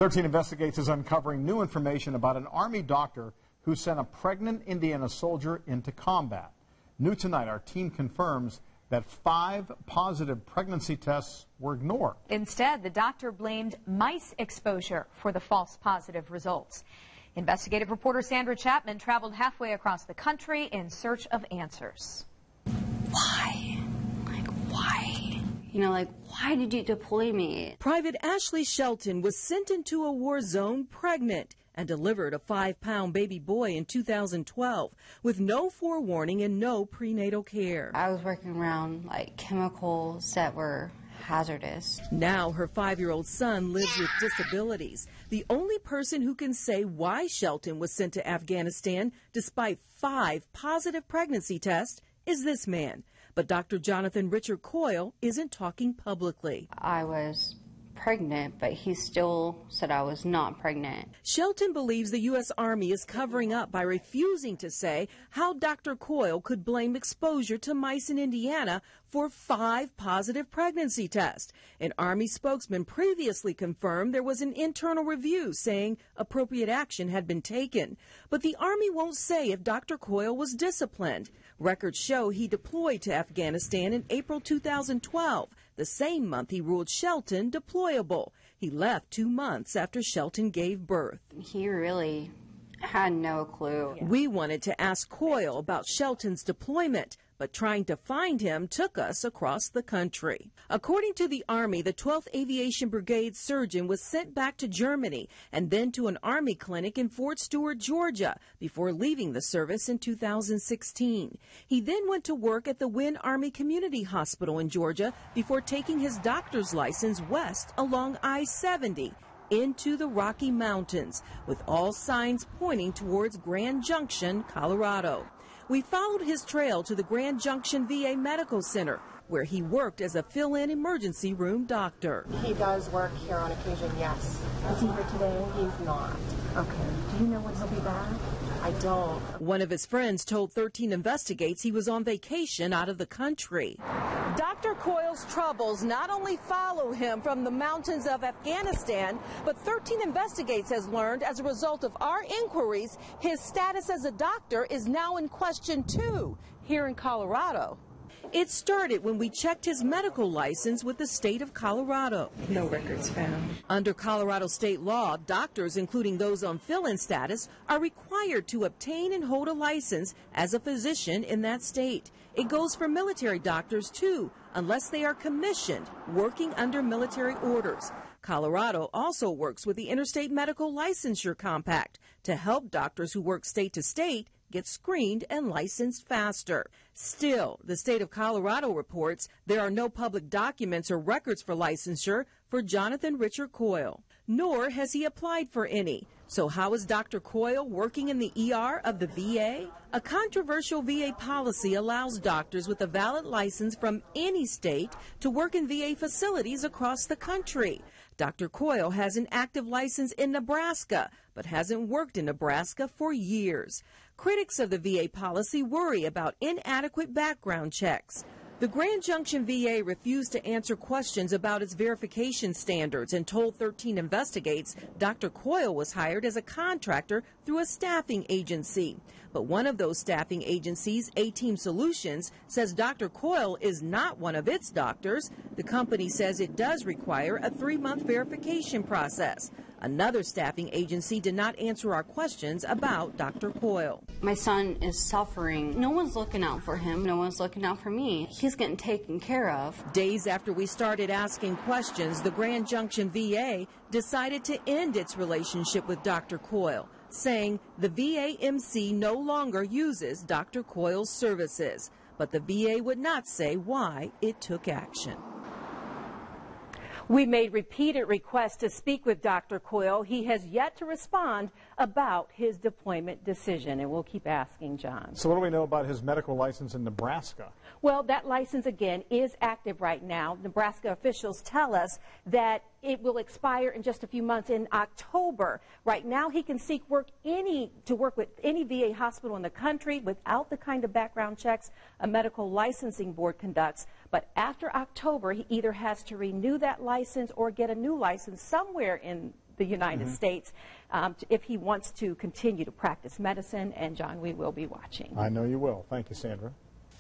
13 Investigates is uncovering new information about an Army doctor who sent a pregnant Indiana soldier into combat. New tonight, our team confirms that 5 positive pregnancy tests were ignored. Instead, the doctor blamed mice exposure for the false positive results. Investigative reporter Sandra Chapman traveled halfway across the country in search of answers. Why? Why? Why did you deploy me? Private Ashley Shelton was sent into a war zone pregnant and delivered a 5-pound baby boy in 2012 with no forewarning and no prenatal care. I was working around chemicals that were hazardous. Now her 5-year-old son lives with disabilities. The only person who can say why Shelton was sent to Afghanistan despite 5 positive pregnancy tests is this man. But Dr. Jonathan Richard Coyle isn't talking publicly. I was pregnant, but he still said I was not pregnant. Shelton believes the U.S. Army is covering up by refusing to say how Dr. Coyle could blame exposure to mice in Indiana for 5 positive pregnancy tests. An Army spokesman previously confirmed there was an internal review saying appropriate action had been taken. But the Army won't say if Dr. Coyle was disciplined. Records show he deployed to Afghanistan in April 2012, the same month he ruled Shelton deployable. He left 2 months after Shelton gave birth. He really had no clue. We wanted to ask Coyle about Shelton's deployment, but trying to find him took us across the country. According to the Army, the 12th Aviation Brigade surgeon was sent back to Germany and then to an Army clinic in Fort Stewart, Georgia, before leaving the service in 2016. He then went to work at the Wynn Army Community Hospital in Georgia before taking his doctor's license west along I-70 into the Rocky Mountains, with all signs pointing towards Grand Junction, Colorado. We followed his trail to the Grand Junction VA Medical Center, where he worked as a fill-in emergency room doctor. He does work here on occasion, yes. Is he here today? He's not. Okay. Do you know when he'll be back? I don't. One of his friends told 13 Investigates he was on vacation out of the country. Dr. Coyle's troubles not only follow him from the mountains of Afghanistan, but 13 Investigates has learned as a result of our inquiries, his status as a doctor is now in question too, here in Colorado. It started when we checked his medical license with the state of Colorado. No records found. Under Colorado state law, doctors, including those on fill-in status, are required to obtain and hold a license as a physician in that state. It goes for military doctors, too, unless they are commissioned, working under military orders. Colorado also works with the Interstate Medical Licensure Compact to help doctors who work state to state get screened and licensed faster. Still, the state of Colorado reports there are no public documents or records for licensure for Jonathan Richard Coyle, nor has he applied for any. So how is Dr. Coyle working in the ER of the VA? A controversial VA policy allows doctors with a valid license from any state to work in VA facilities across the country. Dr. Coyle has an active license in Nebraska, but hasn't worked in Nebraska for years. Critics of the VA policy worry about inadequate background checks. The Grand Junction VA refused to answer questions about its verification standards and told 13 Investigates Dr. Coyle was hired as a contractor through a staffing agency. But one of those staffing agencies, A-Team Solutions, says Dr. Coyle is not one of its doctors. The company says it does require a 3-month verification process. Another staffing agency did not answer our questions about Dr. Coyle. My son is suffering. No one's looking out for him. No one's looking out for me. He's getting taken care of. Days after we started asking questions, the Grand Junction VA decided to end its relationship with Dr. Coyle, saying the VA-MC no longer uses Dr. Coyle's services. But the VA would not say why it took action. We made repeated requests to speak with Dr. Coyle. He has yet to respond about his deployment decision, and we'll keep asking, John. So what do we know about his medical license in Nebraska? Well, that license, again, is active right now. Nebraska officials tell us that it will expire in just a few months in October. Right now, he can seek work to work with any VA hospital in the country without the kind of background checks a medical licensing board conducts. But after October, he either has to renew that license or get a new license somewhere in the United States if he wants to continue to practice medicine. And, John, we will be watching. I know you will. Thank you, Sandra.